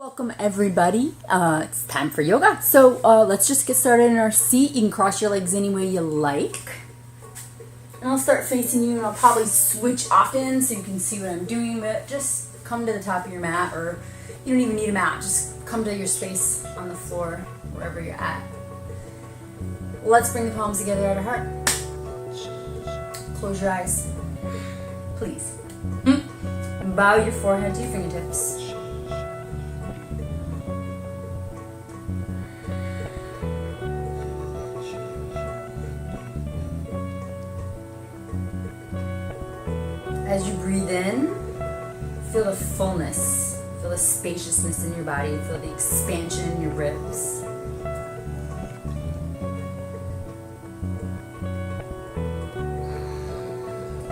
Welcome everybody. It's time for yoga. So let's just get started in our seat. You can cross your legs any way you like. And I'll start facing you and I'll probably switch often so you can see what I'm doing, but just come to the top of your mat, or you don't even need a mat. Just come to your space on the floor, wherever you're at. Let's bring the palms together at our heart. Close your eyes, please. And bow your forehead to your fingertips. As you breathe in, feel the fullness, feel the spaciousness in your body, feel the expansion in your ribs.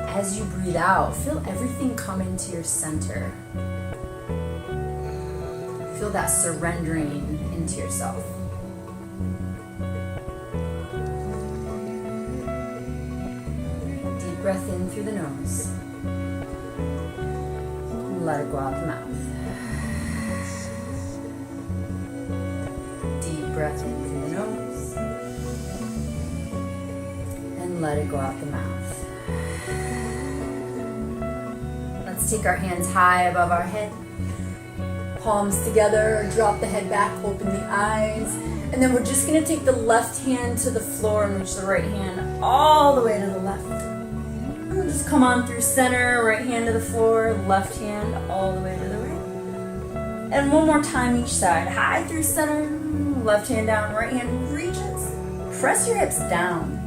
As you breathe out, feel everything come into your center. Feel that surrendering into yourself. Deep breath in through the nose. Let it go out the mouth. Deep breath in through the nose. And let it go out the mouth. Let's take our hands high above our head. Palms together, drop the head back, open the eyes. And then we're just going to take the left hand to the floor and reach the right hand all the way to the left. Just come on through center, right hand to the floor, left hand all the way to the right. And one more time each side. High through center, left hand down, right hand reaches. Press your hips down.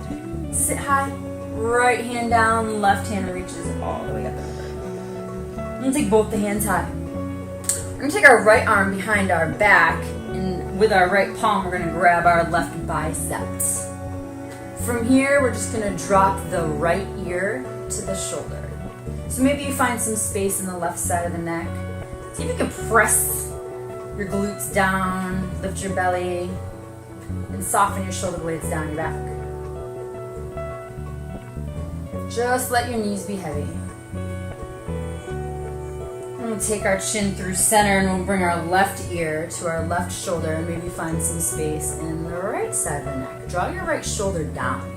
Sit high, right hand down, left hand reaches all the way up and over. I'm going to take both the hands high. We're going to take our right arm behind our back, and with our right palm, we're going to grab our left biceps. From here, we're just going to drop the right ear to the shoulder. So maybe you find some space in the left side of the neck. See if you can press your glutes down, lift your belly, and soften your shoulder blades down your back. Just let your knees be heavy. And we'll take our chin through center and we'll bring our left ear to our left shoulder and maybe find some space in the right side of the neck. Draw your right shoulder down.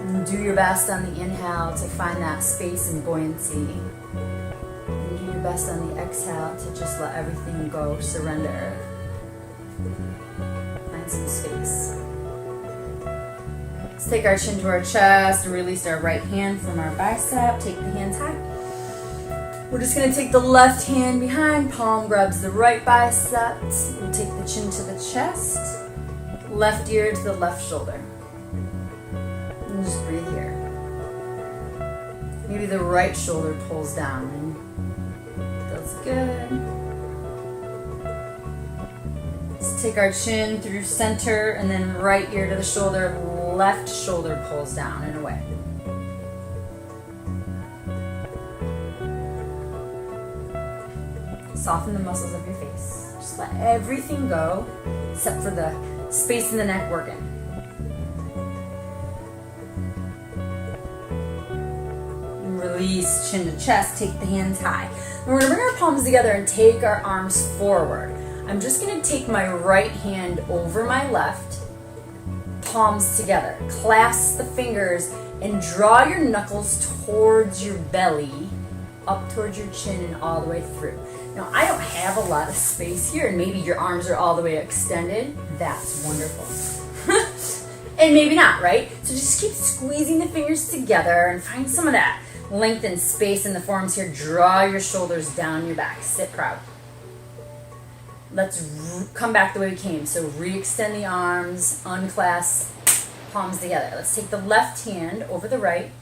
And do your best on the inhale to find that space and buoyancy. And do your best on the exhale to just let everything go, surrender. Find some space. Let's take our chin to our chest and release our right hand from our bicep. Take the hands high. We're just going to take the left hand behind, palm grabs the right bicep. We'll take the chin to the chest, left ear to the left shoulder. And just breathe here. Maybe the right shoulder pulls down and feels good. Let's take our chin through center and then right ear to the shoulder, left shoulder pulls down and away. Soften the muscles of your face. Just let everything go except for the space in the neck working. And release chin to chest, take the hands high. And we're going to bring our palms together and take our arms forward. I'm just going to take my right hand over my left, palms together. Clasp the fingers and draw your knuckles towards your belly, up towards your chin and all the way through. Now, I don't have a lot of space here, and maybe your arms are all the way extended. That's wonderful. And maybe not, right? So just keep squeezing the fingers together and find some of that length and space in the forearms here. Draw your shoulders down your back. Sit proud. Let's come back the way we came. So re-extend the arms, unclasp, palms together. Let's take the left hand over the right.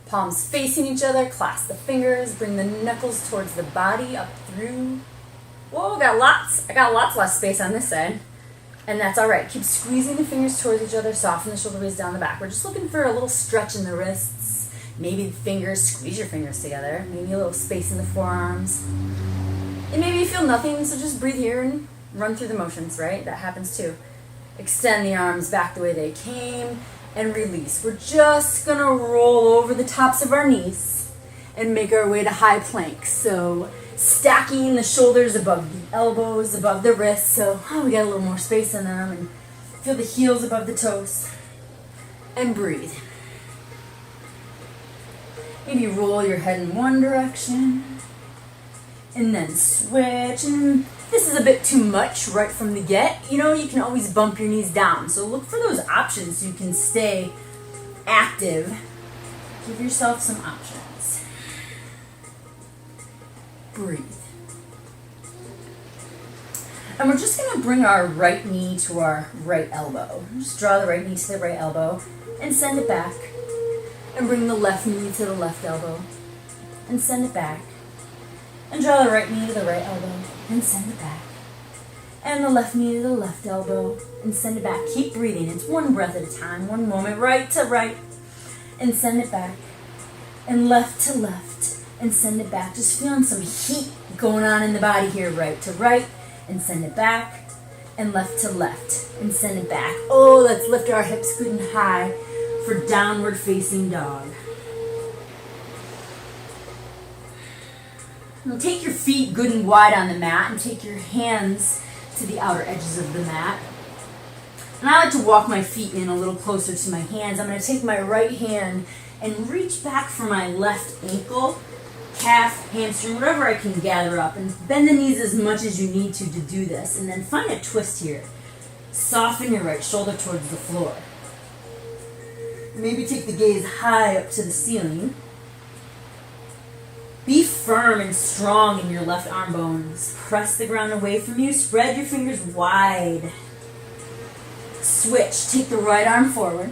Palms facing each other, clasp the fingers, bring the knuckles towards the body, up through. Whoa, I got lots less space on this side. And that's all right. Keep squeezing the fingers towards each other, soften the shoulder blades down the back. We're just looking for a little stretch in the wrists. Maybe the fingers, squeeze your fingers together. Maybe a little space in the forearms. And maybe you feel nothing, so just breathe here and run through the motions, right? That happens too. Extend the arms back the way they came and release. We're just gonna roll over the tops of our knees and make our way to high plank. So stacking the shoulders above the elbows, above the wrists. So we got a little more space in them, and feel the heels above the toes. And breathe. Maybe roll your head in one direction and then switch. And this is a bit too much right from the get. You know, you can always bump your knees down. So look for those options so you can stay active. Give yourself some options. Breathe. And we're just going to bring our right knee to our right elbow. Just draw the right knee to the right elbow and send it back. And bring the left knee to the left elbow and send it back. And draw the right knee to the right elbow and send it back. And the left knee to the left elbow and send it back. Keep breathing. It's one breath at a time, one moment, right to right. And send it back. And left to left and send it back. Just feeling some heat going on in the body here, right to right. And send it back, and left to left, and send it back. Oh, let's lift our hips good and high for downward facing dog. Now take your feet good and wide on the mat, and take your hands to the outer edges of the mat. And I like to walk my feet in a little closer to my hands. I'm going to take my right hand and reach back for my left ankle, calf, hamstring, whatever I can gather up, and bend the knees as much as you need to do this, and then find a twist here. Soften your right shoulder towards the floor. Maybe take the gaze high up to the ceiling. Be firm and strong in your left arm bones. Press the ground away from you. Spread your fingers wide. Switch. Take the right arm forward.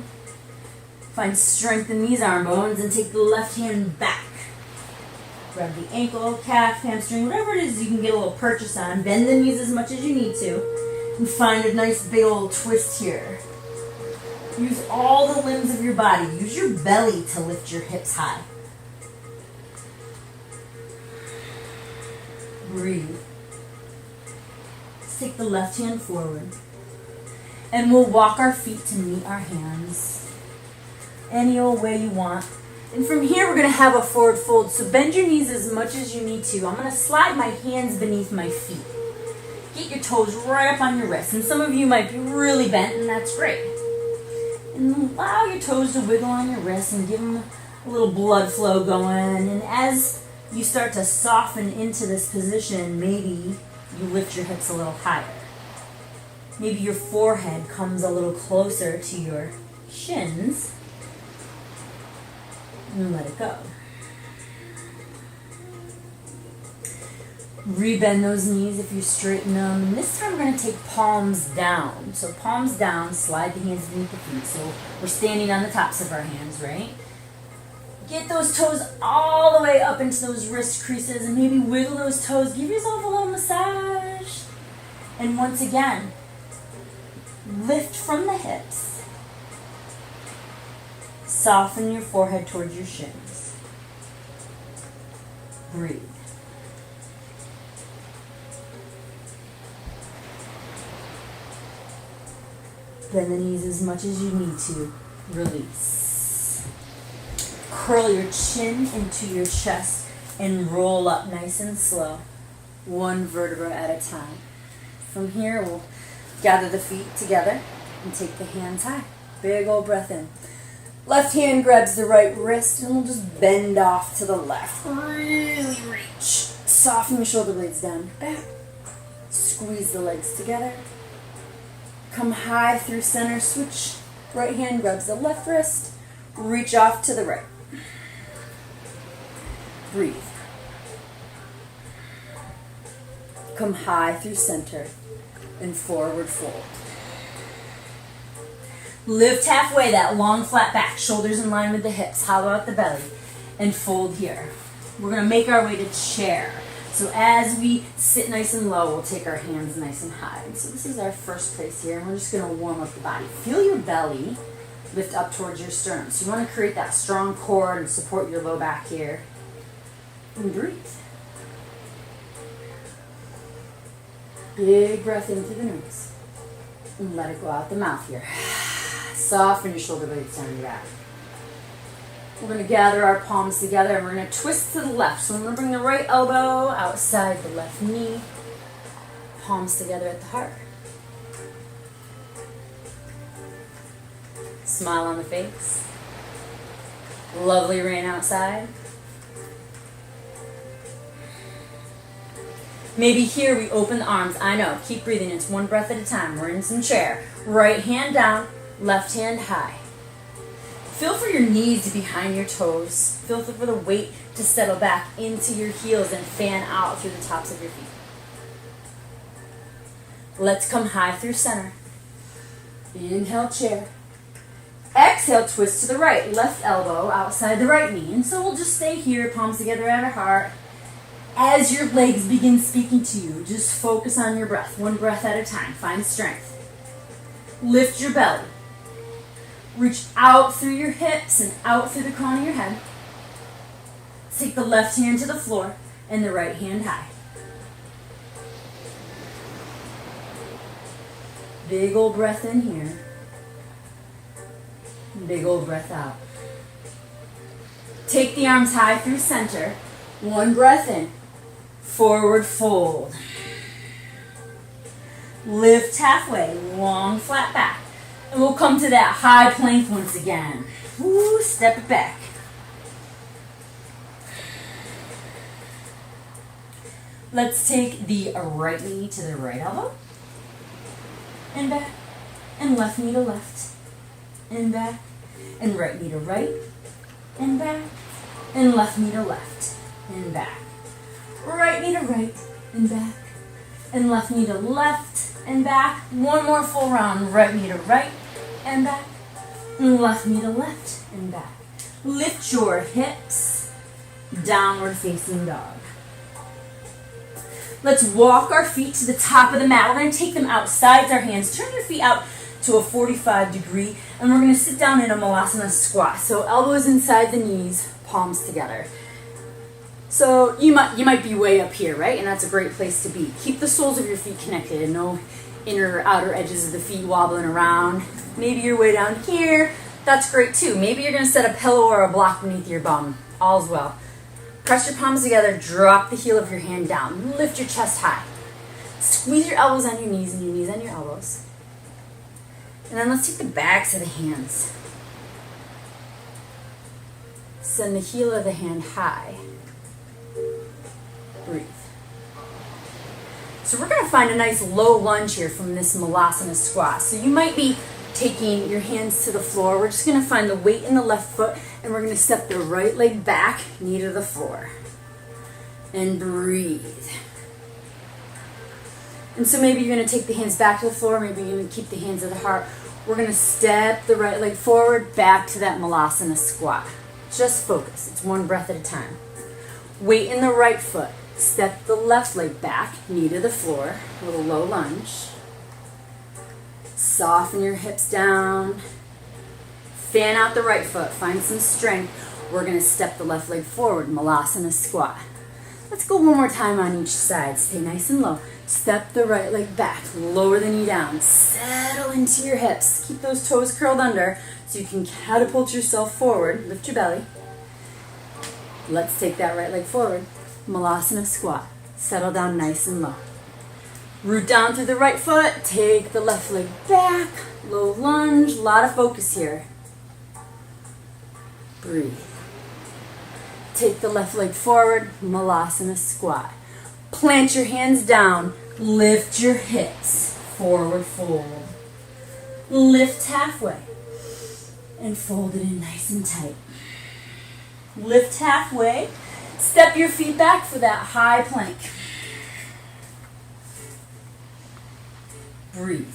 Find strength in these arm bones and take the left hand back. Grab the ankle, calf, hamstring, whatever it is you can get a little purchase on. Bend the knees as much as you need to. And find a nice big old twist here. Use all the limbs of your body. Use your belly to lift your hips high. Breathe. Let's take the left hand forward. And we'll walk our feet to meet our hands. Any old way you want. And from here, we're going to have a forward fold. So bend your knees as much as you need to. I'm going to slide my hands beneath my feet. Get your toes right up on your wrists. And some of you might be really bent, and that's great. And allow your toes to wiggle on your wrists and give them a little blood flow going. And as you start to soften into this position, maybe you lift your hips a little higher. Maybe your forehead comes a little closer to your shins. And let it go. Rebend those knees if you straighten them. And this time we're going to take palms down. So palms down, slide the hands beneath the feet. So we're standing on the tops of our hands, right? Get those toes all the way up into those wrist creases and maybe wiggle those toes. Give yourself a little massage. And once again, lift from the hips. Soften your forehead towards your shins. Breathe. Bend the knees as much as you need to. Release. Curl your chin into your chest and roll up nice and slow. One vertebra at a time. From here, we'll gather the feet together and take the hands high. Big old breath in. Left hand grabs the right wrist and we'll just bend off to the left. Really reach. Soften your shoulder blades down. Back. Squeeze the legs together. Come high through center. Switch. Right hand grabs the left wrist. Reach off to the right. Breathe. Come high through center and forward fold. Lift halfway, that long flat back, shoulders in line with the hips, hollow out the belly, and fold here. We're going to make our way to chair. So as we sit nice and low, we'll take our hands nice and high. So this is our first place here, and we're just going to warm up the body. Feel your belly lift up towards your sternum. So you want to create that strong core and support your low back here. And breathe. Big breath in through the nose. And let it go out the mouth here. Soften your shoulder blades down your back. We're going to gather our palms together and we're going to twist to the left. So I'm going to bring the right elbow outside the left knee. Palms together at the heart. Smile on the face. Lovely rain outside. Maybe here we open the arms. I know, keep breathing. It's one breath at a time. We're in some chair. Right hand down, left hand high. Feel for your knees to be behind your toes. Feel for the weight to settle back into your heels and fan out through the tops of your feet. Let's come high through center. Inhale, chair. Exhale, twist to the right. Left elbow outside the right knee. And so we'll just stay here, palms together at our heart. As your legs begin speaking to you, just focus on your breath. One breath at a time. Find strength. Lift your belly. Reach out through your hips and out through the crown of your head. Take the left hand to the floor and the right hand high. Big old breath in here. Big old breath out. Take the arms high through center. One breath in. Forward fold. Lift halfway. Long flat back. And we'll come to that high plank once again. Woo, step it back. Let's take the right knee to the right elbow. And back. And left knee to left. And back. And right knee to right. And back. And left knee to left. And back. Right knee to right. And back. And left knee to left. And back. One more full round. Right knee to right and back. And left knee to left and back. Lift your hips. Downward facing dog. Let's walk our feet to the top of the mat. We're going to take them outside our hands. Turn your feet out to a 45-degree. And we're going to sit down in a malasana squat. So elbows inside the knees, palms together. So you might be way up here, right? And that's a great place to be. Keep the soles of your feet connected and no inner or outer edges of the feet wobbling around. Maybe you're way down here. That's great too. Maybe you're going to set a pillow or a block beneath your bum. All's well. Press your palms together. Drop the heel of your hand down. Lift your chest high. Squeeze your elbows on your knees and your knees on your elbows. And then let's take the backs of the hands. Send the heel of the hand high. Breathe. So we're going to find a nice low lunge here from this malasana squat. So you might be taking your hands to the floor. We're just going to find the weight in the left foot and we're going to step the right leg back, knee to the floor. And breathe. And so maybe you're going to take the hands back to the floor. Maybe you're going to keep the hands at the heart. We're going to step the right leg forward, back to that malasana squat. Just focus. It's one breath at a time. Weight in the right foot. Step the left leg back, knee to the floor. A little low lunge. Soften your hips down. Fan out the right foot. Find some strength. We're going to step the left leg forward, malasana squat. Let's go one more time on each side. Stay nice and low. Step the right leg back. Lower the knee down. Settle into your hips. Keep those toes curled under so you can catapult yourself forward. Lift your belly. Let's take that right leg forward. Malasana squat. Settle down nice and low. Root down through the right foot. Take the left leg back. Low lunge. A lot of focus here. Breathe. Take the left leg forward. Malasana squat. Plant your hands down. Lift your hips. Forward fold. Lift halfway. And fold it in nice and tight. Lift halfway. Step your feet back for that high plank. Breathe.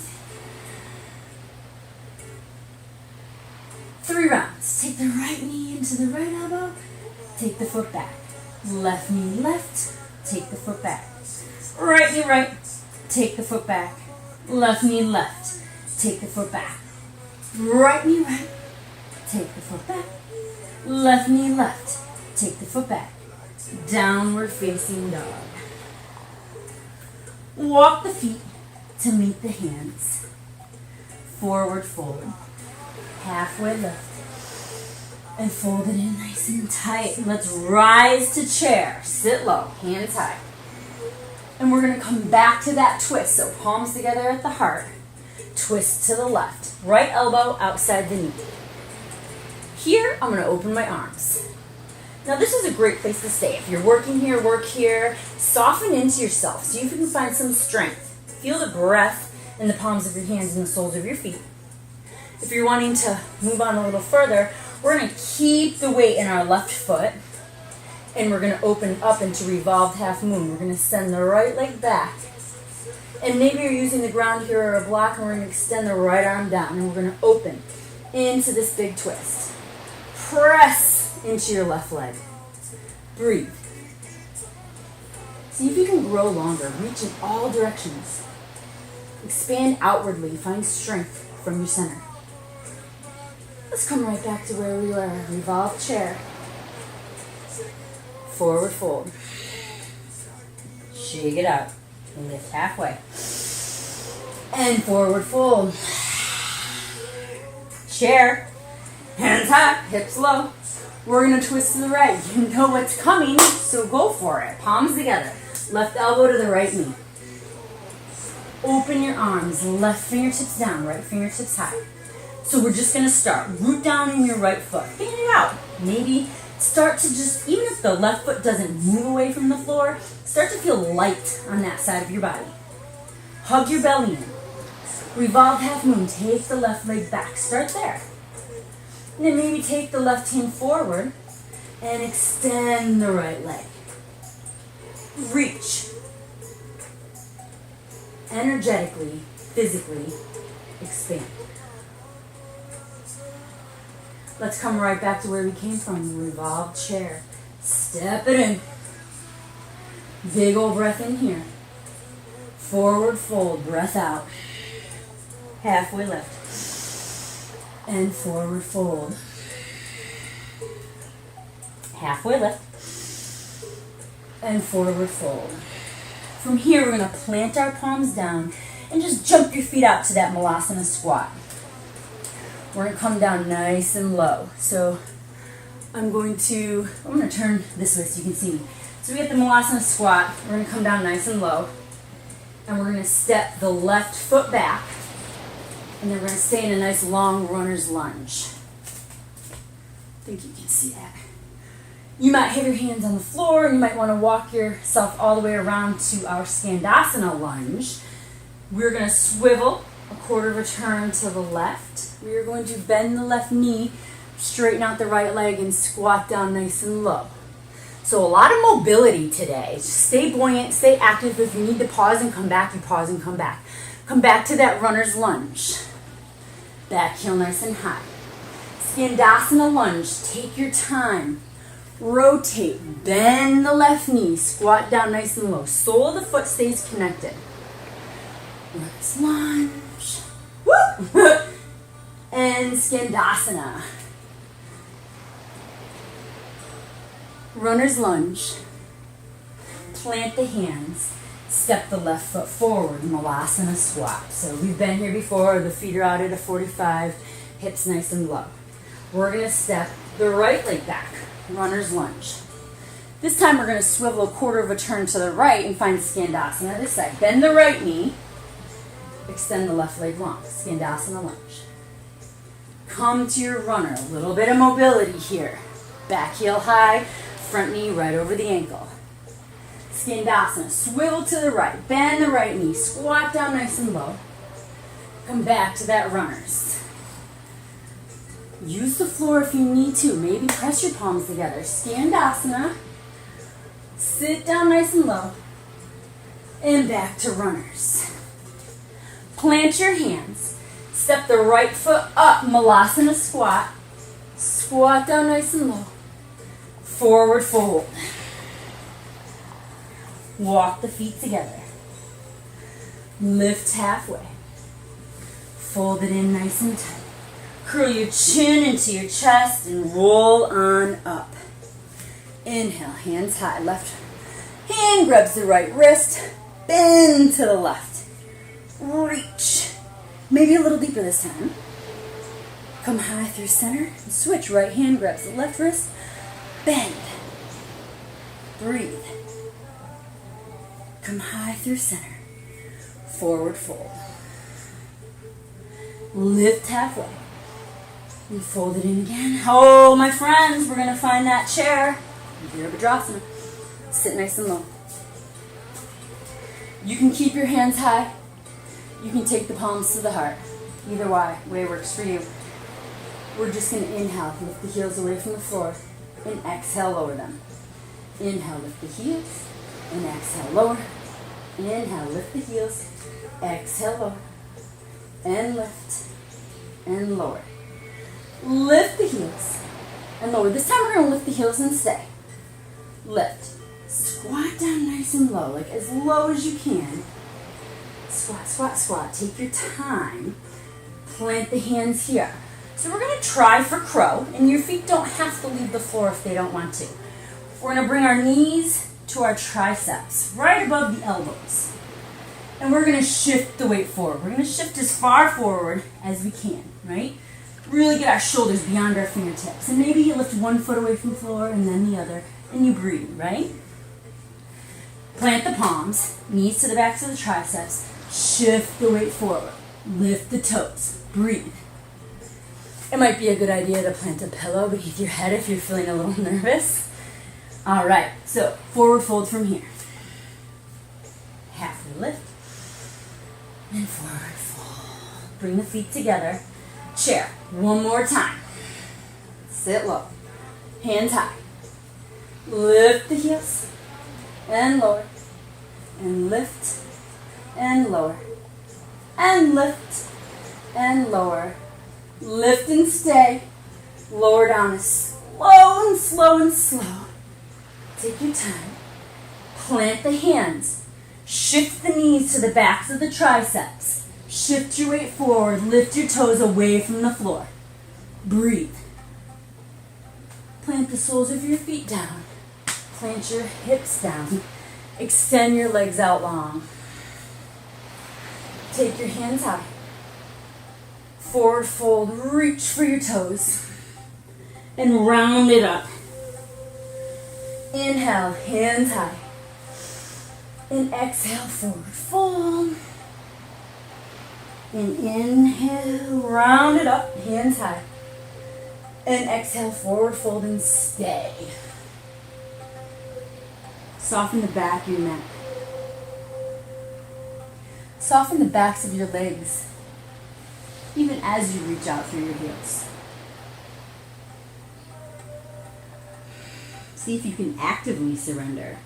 3 rounds. Take the right knee into the right elbow. Take the foot back. Left knee left. Take the foot back. Right knee right. Take the foot back. Left knee left. Take the foot back. Right knee right. Take the foot back. Left knee left. Take the foot back. Downward facing dog. Walk the feet to meet the hands. Forward fold. Halfway lift. And fold it in nice and tight. Let's rise to chair. Sit low, hands high. And we're going to come back to that twist. So palms together at the heart. Twist to the left. Right elbow outside the knee. Here, I'm going to open my arms. Now this is a great place to stay. If you're working here, work here. Soften into yourself so you can find some strength. Feel the breath in the palms of your hands and the soles of your feet. If you're wanting to move on a little further, we're going to keep the weight in our left foot. And we're going to open up into revolved half moon. We're going to send the right leg back. And maybe you're using the ground here or a block, and we're going to extend the right arm down. And we're going to open into this big twist. Press into your left leg. Breathe. See if you can grow longer. Reach in all directions. Expand outwardly. Find strength from your center. Let's come right back to where we were. Revolve chair. Forward fold. Shake it out. Lift halfway. And forward fold. Chair. Hands high, hips low. We're going to twist to the right. You know what's coming, so go for it. Palms together. Left elbow to the right knee. Open your arms. Left fingertips down, right fingertips high. So we're just going to start. Root down in your right foot. Fan it out. Maybe start to just, even if the left foot doesn't move away from the floor, start to feel light on that side of your body. Hug your belly in. Revolve half moon. Take the left leg back. Start there. And then maybe take the left hand forward and extend the right leg. Reach. Energetically, physically, expand. Let's come right back to where we came from. Revolve chair. Step it in. Big old breath in here. Forward fold. Breath out. Halfway lift. And forward fold. Halfway lift. And forward fold. From here, we're going to plant our palms down and just jump your feet out to that Malasana squat. We're going to come down nice and low. So I'm going to turn this way so you can see me. So we get the Malasana squat. We're going to come down nice and low. And we're going to step the left foot back. And then we're going to stay in a nice long runner's lunge. I think you can see that. You might have your hands on the floor, and you might want to walk yourself all the way around to our Skandasana lunge. We're going to swivel a quarter of a turn to the left. We are going to bend the left knee, straighten out the right leg, and squat down nice and low. So a lot of mobility today. Just stay buoyant, stay active. If you need to pause and come back, you pause and come back. Come back to that runner's lunge. Back heel nice and high. Skandasana lunge. Take your time. Rotate. Bend the left knee. Squat down nice and low. Sole of the foot stays connected. Runner's lunge. Woo! And Skandasana. Runner's lunge. Plant the hands. Step the left foot forward, Malasana squat. So we've been here before. The feet are out at a 45, hips nice and low. We're going to step the right leg back, runner's lunge. This time we're going to swivel a quarter of a turn to the right and find Skandasana this side. Bend the right knee, extend the left leg long, Skandasana lunge. Come to your runner, a little bit of mobility here. Back heel high, front knee right over the ankle. Skandasana, swivel to the right, bend the right knee, squat down nice and low. Come back to that runners. Use the floor if you need to. Maybe press your palms together. Skandasana. Sit down nice and low. And back to runners. Plant your hands. Step the right foot up, Malasana squat. Squat down nice and low. Forward fold. Walk the feet together. Lift halfway. Fold it in nice and tight. Curl your chin into your chest and roll on up. Inhale, hands high. Left hand grabs the right wrist. Bend to the left. Reach. Maybe a little deeper this time. Come high through center. And switch. Right hand grabs the left wrist. Bend. Breathe. Come high through center. Forward fold. Lift halfway. And fold it in again. Oh, my friends, we're going to find that chair. Virabhadrasana. Sit nice and low. You can keep your hands high. You can take the palms to the heart. Either way works for you. We're just going to inhale, lift the heels away from the floor, and exhale, lower them. Inhale, lift the heels, and exhale, lower. Inhale, lift the heels, exhale, lower, and lift, and lower. Lift the heels, and lower. This time we're going to lift the heels and stay. Lift. Squat down nice and low, like as low as you can. Squat, squat, squat. Take your time. Plant the hands here. So we're going to try for crow, and your feet don't have to leave the floor if they don't want to. We're going to bring our knees to our triceps, right above the elbows. And we're going to shift the weight forward. We're going to shift as far forward as we can, right? Really get our shoulders beyond our fingertips. And maybe you lift one foot away from the floor and then the other, and you breathe, right? Plant the palms, knees to the backs of the triceps, shift the weight forward, lift the toes, breathe. It might be a good idea to plant a pillow beneath your head if you're feeling a little nervous. All right, so forward fold from here. Halfway lift and forward fold. Bring the feet together. Chair, one more time. Sit low, hands high. Lift the heels and lower, and lift and lower, and lift and lower. Lift and stay. Lower down as slow and slow and slow. Take your time. Plant the hands. Shift the knees to the backs of the triceps. Shift your weight forward. Lift your toes away from the floor. Breathe. Plant the soles of your feet down. Plant your hips down. Extend your legs out long. Take your hands high. Forward fold, reach for your toes, and round it up. Inhale, hands high, and exhale, forward fold. And inhale, round it up, hands high, and exhale, forward fold, and stay. Soften the back of your neck. Soften the backs of your legs, even as you reach out through your heels. See if you can actively surrender.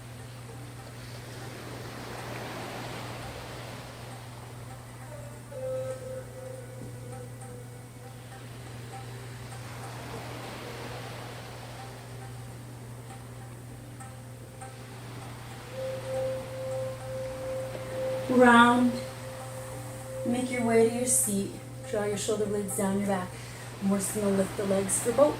Round. Make your way to your seat. Draw your shoulder blades down your back. And we're just going to lift the legs for boat.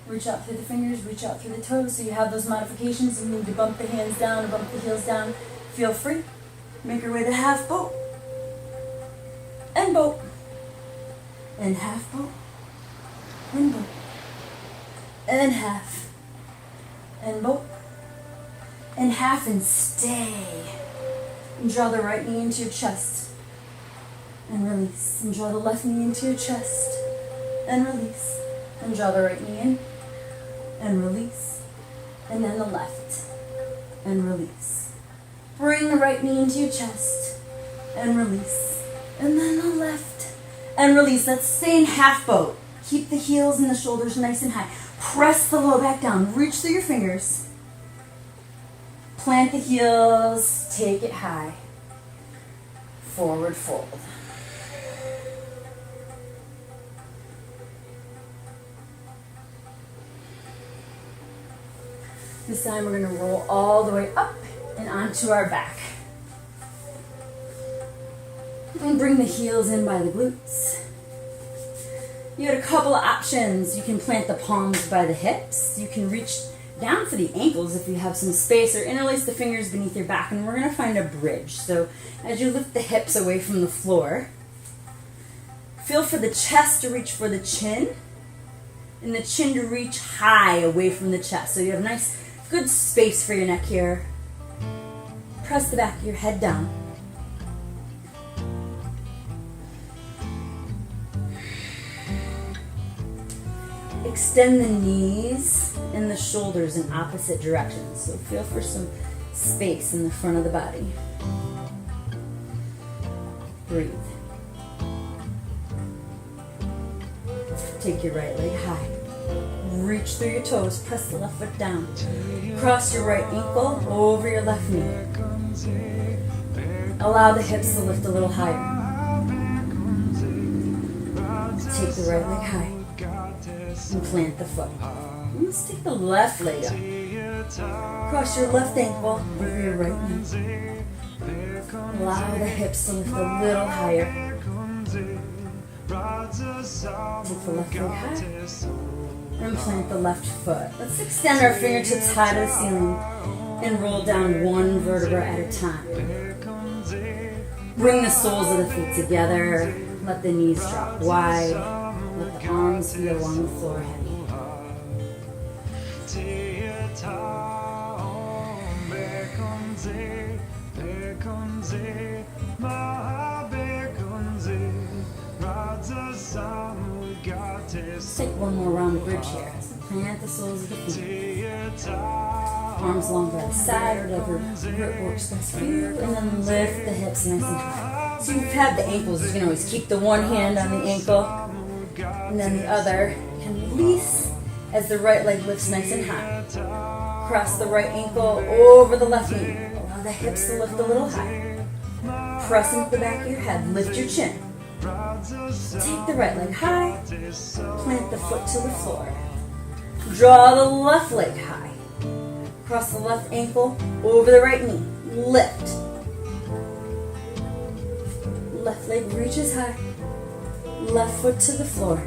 Reach out through the fingers, reach out through the toes. So you have those modifications. You need to bump the hands down, bump the heels down. Feel free. Make your way to half boat. And boat. And half boat. And boat. And half. And boat. And half, and stay. And draw the right knee into your chest. And release. And draw the left knee into your chest. And release. And draw the right knee in. And release. And then the left. And release. Bring the right knee into your chest. And release. And then the left. And release. Let's stay in half boat. Keep the heels and the shoulders nice and high. Press the low back down. Reach through your fingers. Plant the heels. Take it high. Forward fold. This time we're going to roll all the way up and onto our back. And bring the heels in by the glutes. You got a couple of options. You can plant the palms by the hips. You can reach down for the ankles if you have some space, or interlace the fingers beneath your back, and we're going to find a bridge. So as you lift the hips away from the floor, Feel for the chest to reach for the chin, and the chin to reach high away from the chest. So you have nice, good space for your neck here. Press the back of your head down. Extend the knees and the shoulders in opposite directions. So feel for some space in the front of the body. Breathe. Take your right leg high. Reach through your toes. Press the left foot down. Cross your right ankle over your left knee. Allow the hips to lift a little higher. Take the right leg high. And plant the foot. And let's take the left leg up. Cross your left ankle over your right knee. Allow the hips to lift a little higher. Take the left leg high. And plant the left foot. Let's extend our fingertips high to the ceiling and roll down one vertebra at a time. Bring the soles of the feet together. Let the knees drop wide. Let the arms be along the floor heavy. Let's take one more round bridge here. So plant the soles of the feet. Arms along by the side, whatever works best for you. And then lift the hips nice and high. So you've had the ankles, you can always keep the one hand on the ankle. And then the other can release as the right leg lifts nice and high. Cross the right ankle over the left knee. Allow the hips to lift a little higher. Press into the back of your head. Lift your chin. Take the right leg high. Plant the foot to the floor. Draw the left leg high. Cross the left ankle over the right knee. Lift. Left leg reaches high. Left foot to the floor.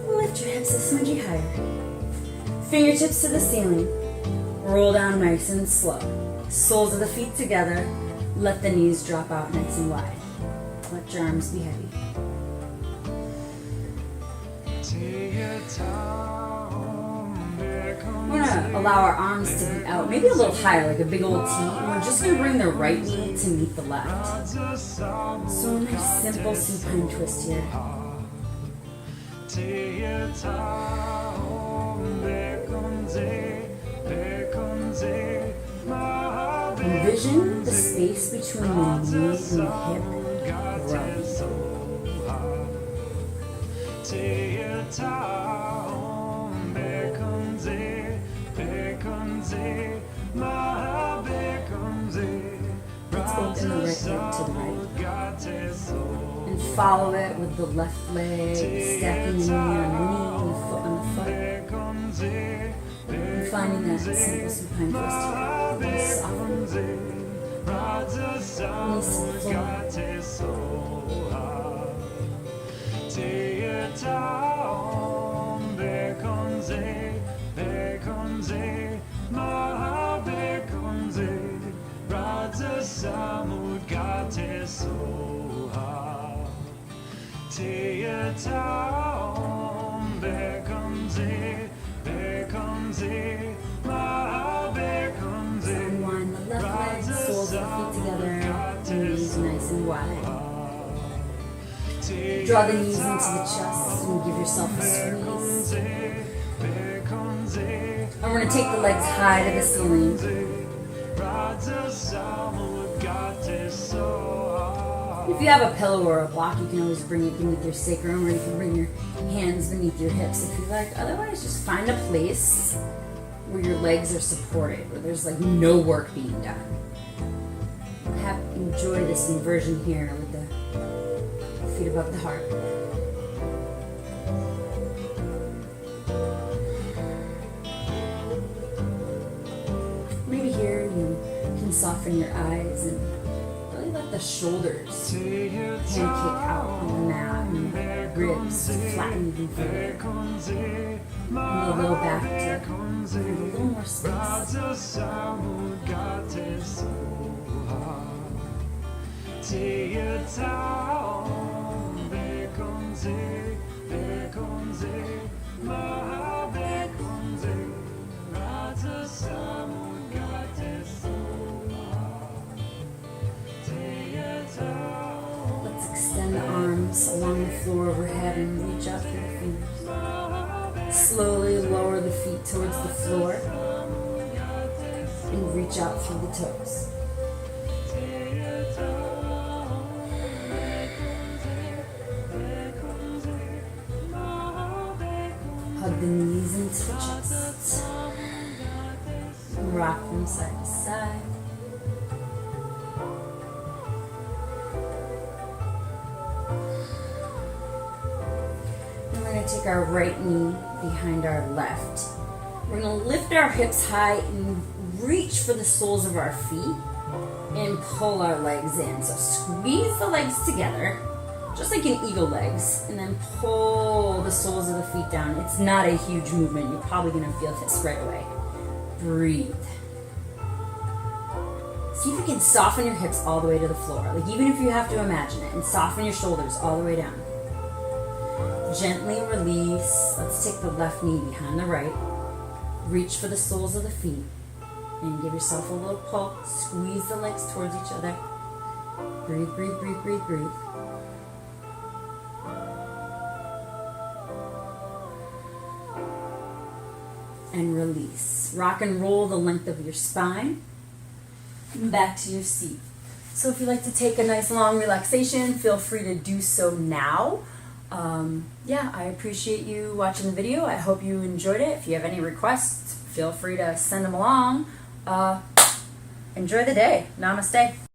Lift your hips a smidgy higher. Fingertips to the ceiling. Roll down nice and slow. Soles of the feet together. Let the knees drop out nice and wide. Let your arms be heavy. We're going to allow our arms to be out, maybe a little higher, like a big old T. And we're just going to bring the right knee to meet the left. So a nice simple supine twist here. Envision the space between the knees and the hip growing. Let's open the right leg to the right. And follow it with the left leg, stacking the knee on the knee and the foot on the foot. And finding that simple supine twist here. Really soft. Knees to the floor. Unwind the left leg, soles of the feet together, knees nice and wide. Draw the knees into the chest and give yourself a squeeze. And we're going to take the legs high to the ceiling. If you have a pillow or a block, you can always bring it beneath your sacrum, or you can bring your hands beneath your hips if you like. Otherwise, just find a place where your legs are supported, where there's like no work being done. Enjoy this inversion here with the feet above the heart. Maybe here you can soften your eyes and really let the shoulders pancake out on the mat and the ribs flatten even further. And a little back to have a little more space. Let's extend the arms along the floor overhead and reach out through the fingers. Slowly lower the feet towards the floor and reach out through the toes. Hug the knees into the chest. And rock them side to side. And we're going to take our right knee behind our left. We're going to lift our hips high and reach for the soles of our feet and pull our legs in. So squeeze the legs together, just like in eagle legs, and then pull the soles of the feet down. It's not a huge movement. You're probably going to feel this right away. Breathe. See if you can soften your hips all the way to the floor. Like even if you have to imagine it, and soften your shoulders all the way down. Gently release. Let's take the left knee behind the right. Reach for the soles of the feet and give yourself a little pull. Squeeze the legs towards each other. Breathe, breathe, breathe, breathe, breathe. And release. Rock and roll the length of your spine and back to your seat. So if you'd like to take a nice long relaxation, feel free to do so now. I appreciate you watching the video. I hope you enjoyed it. If you have any requests, feel free to send them along. Enjoy the day. Namaste.